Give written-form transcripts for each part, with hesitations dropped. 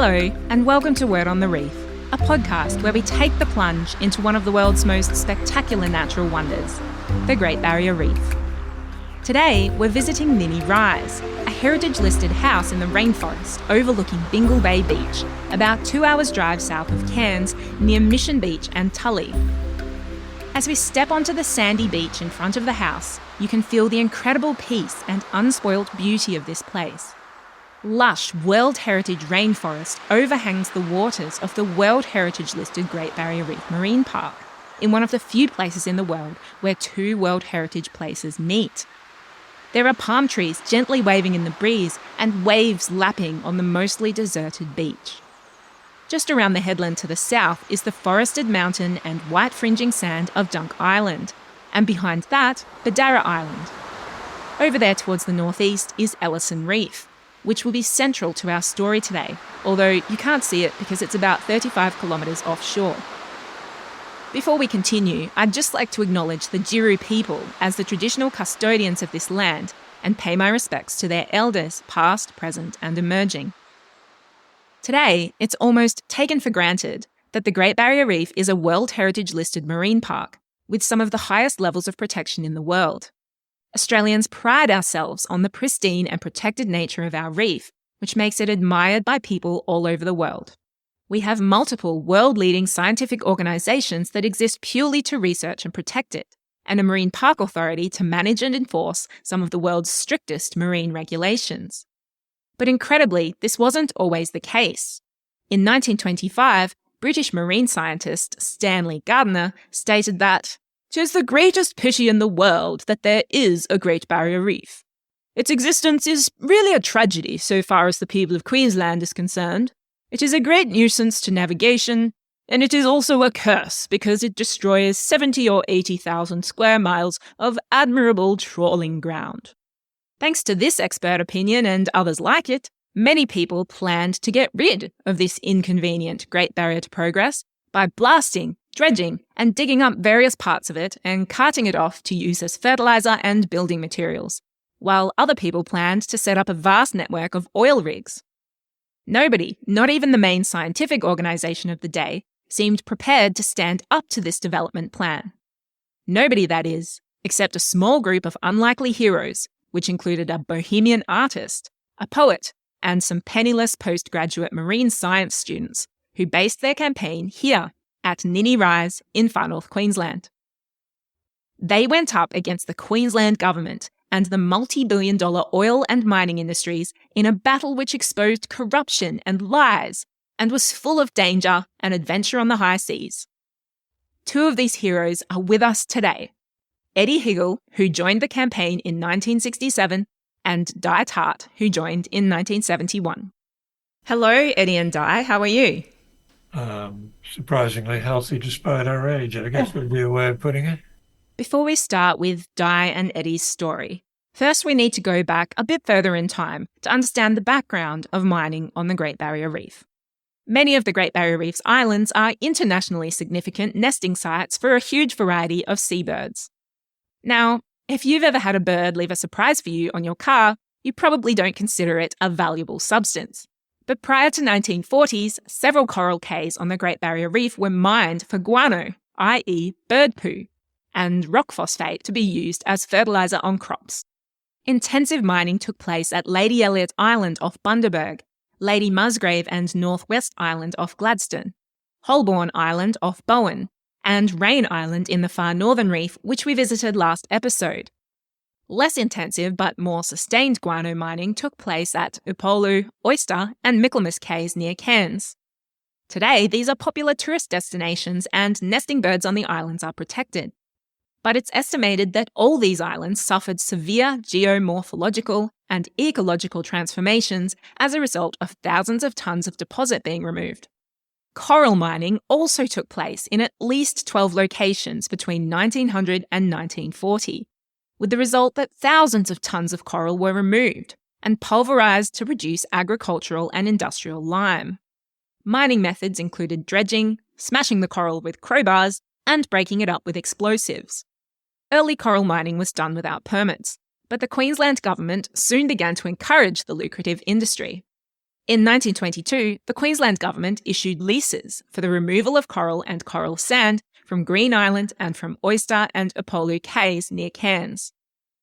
Hello, and welcome to Word on the Reef, a podcast where we take the plunge into one of the world's most spectacular natural wonders, the Great Barrier Reef. Today, we're visiting Ninny Rise, a heritage-listed house in the rainforest overlooking Bingle Bay Beach, about 2 hours' drive south of Cairns, near Mission Beach and Tully. As we step onto the sandy beach in front of the house, you can feel the incredible peace and unspoilt beauty of this place. Lush World Heritage rainforest overhangs the waters of the World Heritage-listed Great Barrier Reef Marine Park, in one of the few places in the world where two World Heritage places meet. There are palm trees gently waving in the breeze and waves lapping on the mostly deserted beach. Just around the headland to the south is the forested mountain and white fringing sand of Dunk Island, and behind that, Badara Island. Over there towards the northeast is Ellison Reef, which will be central to our story today, although you can't see it because it's about 35 kilometres offshore. Before we continue, I'd just like to acknowledge the Giroux people as the traditional custodians of this land and pay my respects to their elders, past, present and emerging. Today, it's almost taken for granted that the Great Barrier Reef is a World Heritage-listed marine park with some of the highest levels of protection in the world. Australians pride ourselves on the pristine and protected nature of our reef, which makes it admired by people all over the world. We have multiple world-leading scientific organisations that exist purely to research and protect it, and a marine park authority to manage and enforce some of the world's strictest marine regulations. But incredibly, this wasn't always the case. In 1925, British marine scientist Stanley Gardiner stated that "'tis the greatest pity in the world that there is a Great Barrier Reef. Its existence is really a tragedy so far as the people of Queensland is concerned. It is a great nuisance to navigation, and it is also a curse because it destroys 70 or 80,000 square miles of admirable trawling ground." Thanks to this expert opinion and others like it, many people planned to get rid of this inconvenient Great Barrier to progress by blasting, dredging and digging up various parts of it and carting it off to use as fertilizer and building materials, while other people planned to set up a vast network of oil rigs. Nobody, not even the main scientific organisation of the day, seemed prepared to stand up to this development plan. Nobody, that is, except a small group of unlikely heroes, which included a bohemian artist, a poet, and some penniless postgraduate marine science students who based their campaign here at Ninny Rise in far north Queensland. They went up against the Queensland government and the multi-billion-dollar oil and mining industries in a battle which exposed corruption and lies and was full of danger and adventure on the high seas. Two of these heroes are with us today: Eddie Hegerl, who joined the campaign in 1967, and Di Tarte, who joined in 1971. Hello, Eddie and Di, how are you? Surprisingly healthy despite our age, I guess would be a way of putting it. Before we start with Di and Eddie's story, first we need to go back a bit further in time to understand the background of mining on the Great Barrier Reef. Many of the Great Barrier Reef's islands are internationally significant nesting sites for a huge variety of seabirds. Now, if you've ever had a bird leave a surprise for you on your car, you probably don't consider it a valuable substance. But prior to 1940s, several coral cays on the Great Barrier Reef were mined for guano, i.e. bird poo, and rock phosphate to be used as fertilizer on crops. Intensive mining took place at Lady Elliot Island off Bundaberg, Lady Musgrave and Northwest Island off Gladstone, Holborn Island off Bowen, and Rain Island in the far northern reef, which we visited last episode. Less intensive but more sustained guano mining took place at Upolu, Oyster and Michaelmas Cays near Cairns. Today, these are popular tourist destinations and nesting birds on the islands are protected. But it's estimated that all these islands suffered severe geomorphological and ecological transformations as a result of thousands of tonnes of deposit being removed. Coral mining also took place in at least 12 locations between 1900 and 1940. With the result that thousands of tonnes of coral were removed and pulverised to produce agricultural and industrial lime. Mining methods included dredging, smashing the coral with crowbars, and breaking it up with explosives. Early coral mining was done without permits, but the Queensland government soon began to encourage the lucrative industry. In 1922, the Queensland government issued leases for the removal of coral and coral sand from Green Island and from Oyster and Upolu Cays near Cairns.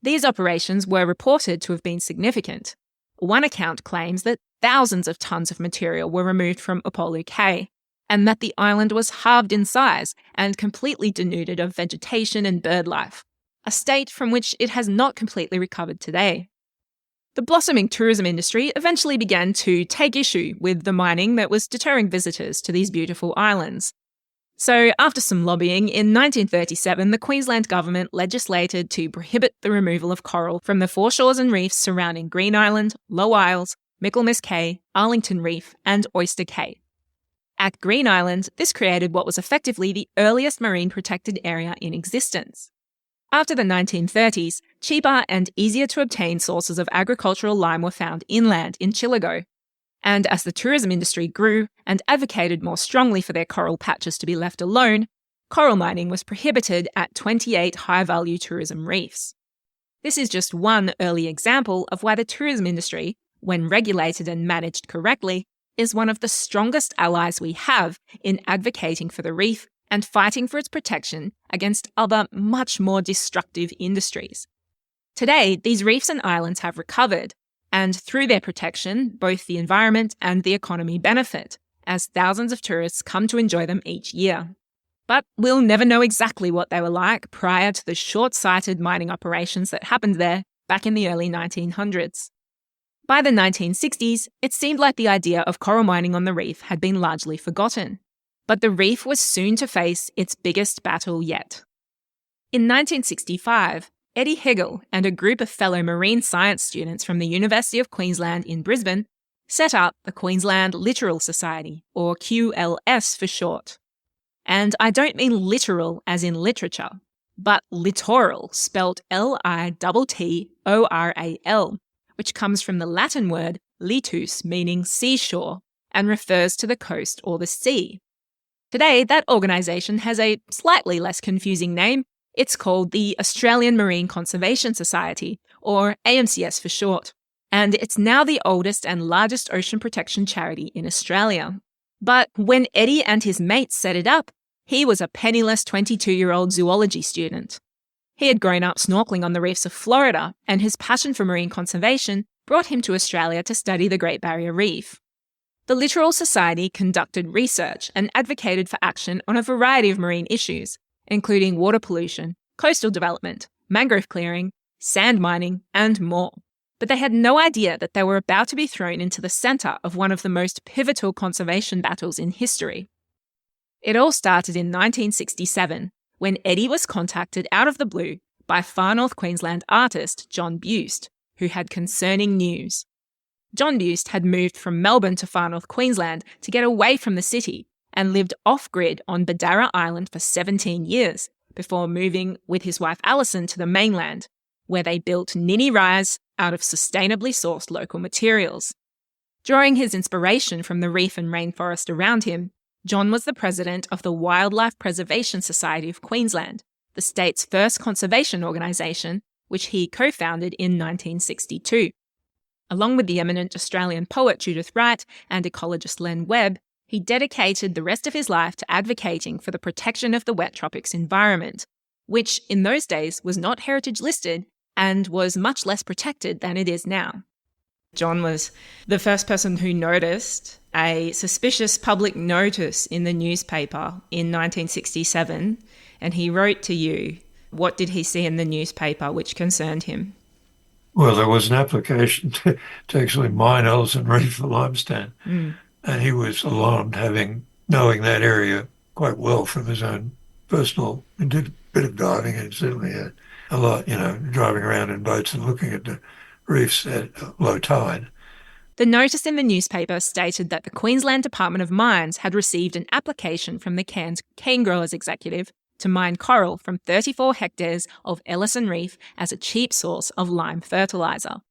These operations were reported to have been significant. One account claims that thousands of tonnes of material were removed from Upolu Cay, and that the island was halved in size and completely denuded of vegetation and bird life, a state from which it has not completely recovered today. The blossoming tourism industry eventually began to take issue with the mining that was deterring visitors to these beautiful islands. So, after some lobbying, in 1937 the Queensland government legislated to prohibit the removal of coral from the foreshores and reefs surrounding Green Island, Low Isles, Michaelmas Cay, Arlington Reef and Oyster Cay. At Green Island, this created what was effectively the earliest marine protected area in existence. After the 1930s, cheaper and easier to obtain sources of agricultural lime were found inland in Chillagoe. And as the tourism industry grew and advocated more strongly for their coral patches to be left alone, coral mining was prohibited at 28 high-value tourism reefs. This is just one early example of why the tourism industry, when regulated and managed correctly, is one of the strongest allies we have in advocating for the reef and fighting for its protection against other, much more destructive industries. Today, these reefs and islands have recovered, and through their protection, both the environment and the economy benefit, as thousands of tourists come to enjoy them each year. But we'll never know exactly what they were like prior to the short-sighted mining operations that happened there back in the early 1900s. By the 1960s, it seemed like the idea of coral mining on the reef had been largely forgotten. But the reef was soon to face its biggest battle yet. In 1965, Eddie Hegerl and a group of fellow marine science students from the University of Queensland in Brisbane set up the Queensland Littoral Society, or QLS for short. And I don't mean literal as in literature, but littoral, spelt Littoral, which comes from the Latin word litus, meaning seashore, and refers to the coast or the sea. Today, that organisation has a slightly less confusing name. It's called the Australian Marine Conservation Society, or AMCS for short, and it's now the oldest and largest ocean protection charity in Australia. But when Eddie and his mates set it up, he was a penniless 22-year-old zoology student. He had grown up snorkeling on the reefs of Florida, and his passion for marine conservation brought him to Australia to study the Great Barrier Reef. The Littoral Society conducted research and advocated for action on a variety of marine issues, including water pollution, coastal development, mangrove clearing, sand mining, and more. But they had no idea that they were about to be thrown into the centre of one of the most pivotal conservation battles in history. It all started in 1967, when Eddie was contacted out of the blue by Far North Queensland artist John Buist, who had concerning news. John Buist had moved from Melbourne to Far North Queensland to get away from the city and lived off-grid on Badara Island for 17 years before moving with his wife Alison to the mainland, where they built Nini Rise out of sustainably sourced local materials. Drawing his inspiration from the reef and rainforest around him, John was the president of the Wildlife Preservation Society of Queensland, the state's first conservation organisation, which he co-founded in 1962. Along with the eminent Australian poet Judith Wright and ecologist Len Webb, he dedicated the rest of his life to advocating for the protection of the wet tropics environment, which in those days was not heritage listed and was much less protected than it is now. John was the first person who noticed a suspicious public notice in the newspaper in 1967, and he wrote to you. What did he see in the newspaper which concerned him? Well, there was an application to actually mine Ellison Reef for limestone. And he was alarmed, knowing that area quite well from his own personal, he did a bit of diving and certainly had a lot, driving around in boats and looking at the reefs at low tide. The notice in the newspaper stated that the Queensland Department of Mines had received an application from the Cairns cane growers executive to mine coral from 34 hectares of Ellison Reef as a cheap source of lime fertilizer.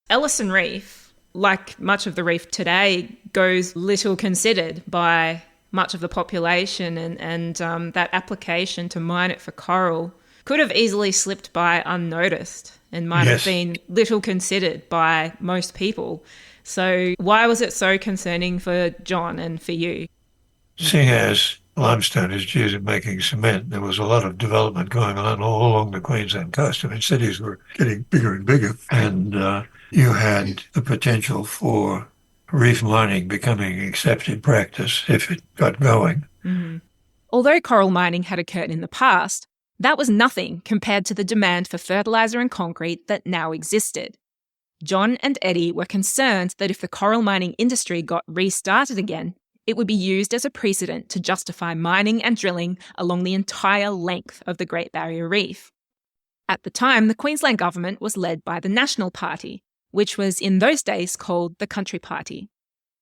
Ellison Reef, like much of the reef today, goes little considered by much of the population, and that application to mine it for coral could have easily slipped by unnoticed. and might have Yes. been little considered by most people. So why was it so concerning for John and for you? Seeing as limestone is used in making cement, there was a lot of development going on all along the Queensland coast. I mean, cities were getting bigger and bigger, and you had the potential for reef mining becoming accepted practice if it got going. Mm-hmm. Although coral mining had occurred in the past, that was nothing compared to the demand for fertilizer and concrete that now existed. John and Eddie were concerned that if the coral mining industry got restarted again, it would be used as a precedent to justify mining and drilling along the entire length of the Great Barrier Reef. At the time, the Queensland government was led by the National Party, which was in those days called the Country Party.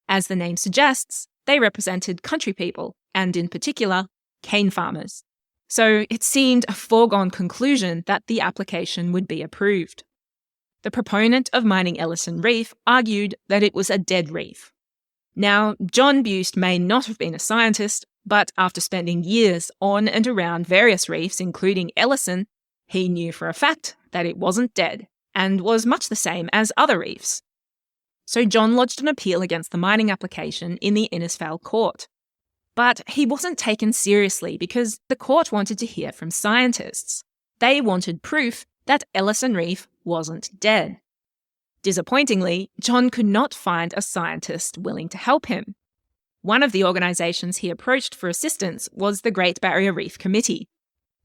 As the name suggests, they represented country people, and in particular, cane farmers. So it seemed a foregone conclusion that the application would be approved. The proponent of mining Ellison Reef argued that it was a dead reef. Now, John Buist may not have been a scientist, but after spending years on and around various reefs, including Ellison, he knew for a fact that it wasn't dead and was much the same as other reefs. So John lodged an appeal against the mining application in the Innisfail court. But he wasn't taken seriously because the court wanted to hear from scientists. They wanted proof that Ellison Reef wasn't dead. Disappointingly, John could not find a scientist willing to help him. One of the organisations he approached for assistance was the Great Barrier Reef Committee.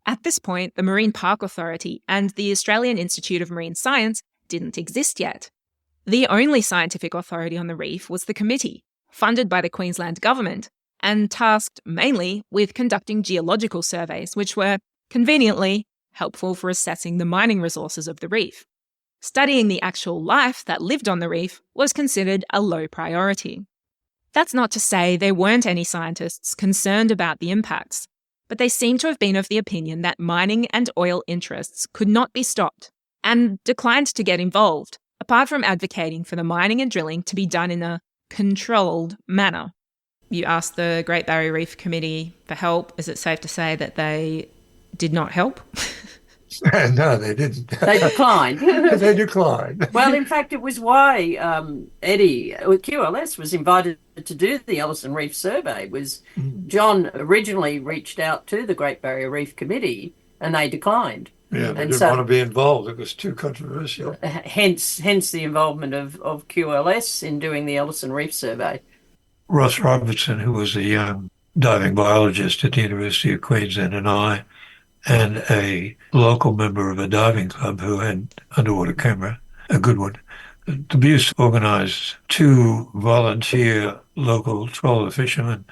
At this point, the Marine Park Authority and the Australian Institute of Marine Science didn't exist yet. The only scientific authority on the reef was the committee, funded by the Queensland government, and tasked mainly with conducting geological surveys, which were, conveniently, helpful for assessing the mining resources of the reef. Studying the actual life that lived on the reef was considered a low priority. That's not to say there weren't any scientists concerned about the impacts, but they seem to have been of the opinion that mining and oil interests could not be stopped, and declined to get involved, apart from advocating for the mining and drilling to be done in a controlled manner. You asked the Great Barrier Reef Committee for help. Is it safe to say that they did not help? No, they didn't. They declined. They declined. Well, in fact, it was why QLS was invited to do the Ellison Reef survey. John originally reached out to the Great Barrier Reef Committee, and they declined. Yeah, they didn't want to be involved. It was too controversial. Hence the involvement of QLS in doing the Ellison Reef survey. Ross Robertson, who was a young diving biologist at the University of Queensland, and a local member of a diving club who had underwater camera, a good one. The Buist organised 2 volunteer local trawler fishermen,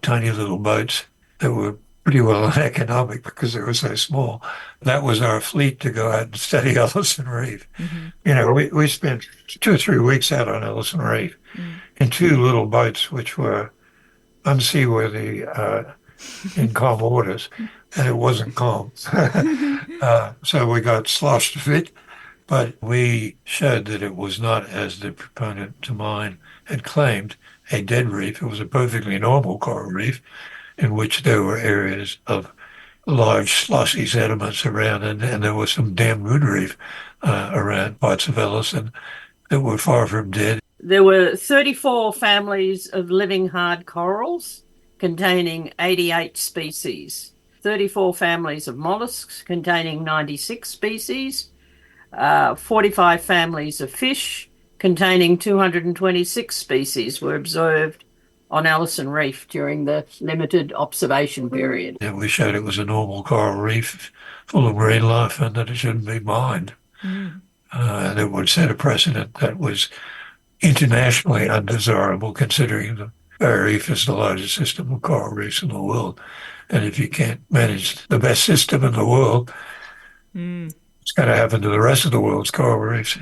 tiny little boats that were pretty well uneconomic because they were so small. That was our fleet to go out and study Ellison Reef. Mm-hmm. You know, we spent 2 or 3 weeks out on Ellison Reef in 2 little boats, which were unseaworthy in calm waters, and it wasn't calm. So we got sloshed a bit, but we showed that it was not, as the proponent to mine had claimed, a dead reef. It was a perfectly normal coral reef in which there were areas of large sloshy sediments around, and there was some damn good reef around parts of Ellison that were far from dead. There were 34 families of living hard corals containing 88 species, 34 families of mollusks containing 96 species, 45 families of fish containing 226 species were observed on Ellison Reef during the limited observation period. And we showed it was a normal coral reef full of marine life and that it shouldn't be mined. And it would set a precedent that was internationally undesirable, considering the Barrier Reef is the largest system of coral reefs in the world. And if you can't manage the best system in the world, it's going to happen to the rest of the world's coral reefs.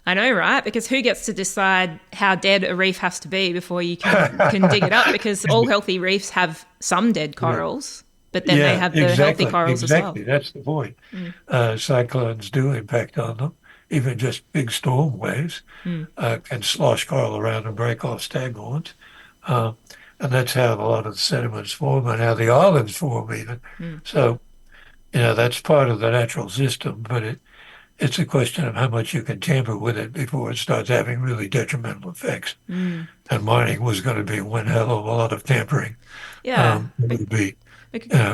I know, right? Because who gets to decide how dead a reef has to be before you can dig it up? Because all healthy reefs have some dead corals, but then they have the healthy corals as well. Exactly, that's the point. Cyclones do impact on them. Even just big storm waves can slosh coral around and break off staghorns. And that's how a lot of the sediments form and how the islands form even. So, you know, that's part of the natural system, but It's a question of how much you can tamper with it before it starts having really detrimental effects. And mining was going to be one hell of a lot of tampering. Yeah. It would be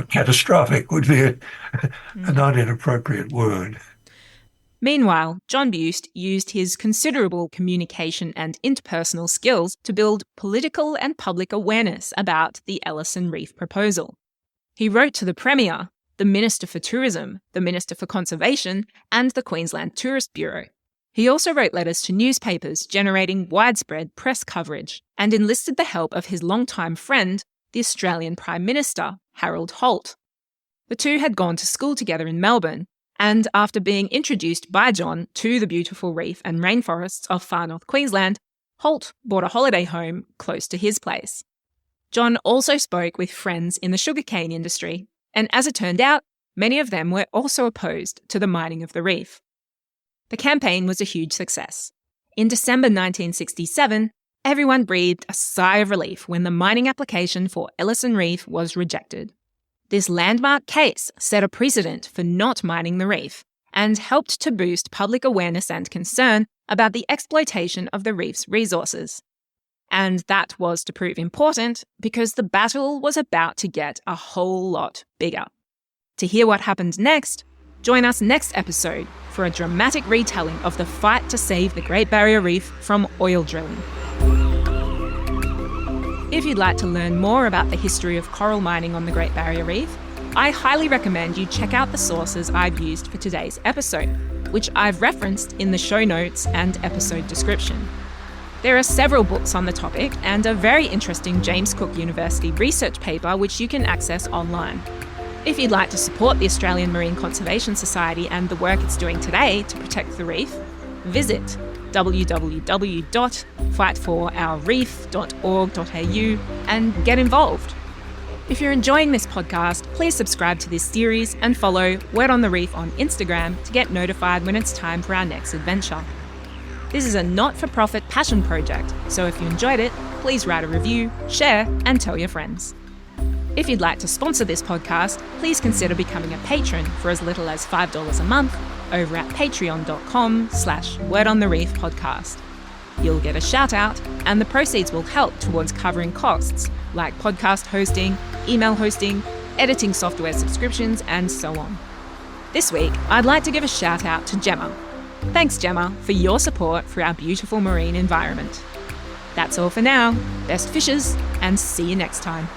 catastrophic would be a not inappropriate word. Meanwhile, John Buist used his considerable communication and interpersonal skills to build political and public awareness about the Ellison Reef proposal. He wrote to the Premier, the Minister for Tourism, the Minister for Conservation, and the Queensland Tourist Bureau. He also wrote letters to newspapers, generating widespread press coverage, and enlisted the help of his longtime friend, the Australian Prime Minister, Harold Holt. The two had gone to school together in Melbourne, and after being introduced by John to the beautiful reef and rainforests of far north Queensland, Holt bought a holiday home close to his place. John also spoke with friends in the sugarcane industry, and as it turned out, many of them were also opposed to the mining of the reef. The campaign was a huge success. In December 1967, everyone breathed a sigh of relief when the mining application for Ellison Reef was rejected. This landmark case set a precedent for not mining the reef and helped to boost public awareness and concern about the exploitation of the reef's resources. And that was to prove important because the battle was about to get a whole lot bigger. To hear what happened next, join us next episode for a dramatic retelling of the fight to save the Great Barrier Reef from oil drilling. If you'd like to learn more about the history of coral mining on the Great Barrier Reef, I highly recommend you check out the sources I've used for today's episode, which I've referenced in the show notes and episode description. There are several books on the topic and a very interesting James Cook University research paper which you can access online. If you'd like to support the Australian Marine Conservation Society and the work it's doing today to protect the reef, visit www.fightforourreef.org.au and get involved. If you're enjoying this podcast, please subscribe to this series and follow Word on the Reef on Instagram to get notified when it's time for our next adventure. This is a not-for-profit passion project, so if you enjoyed it, please write a review, share, and tell your friends. If you'd like to sponsor this podcast, please consider becoming a patron for as little as $5 a month over at patreon.com/wordonthereefpodcast. You'll get a shout out, and the proceeds will help towards covering costs like podcast hosting, email hosting, editing software subscriptions, and so on. This week, I'd like to give a shout out to Gemma. Thanks, Gemma, for your support for our beautiful marine environment. That's all for now. Best fishes, and see you next time.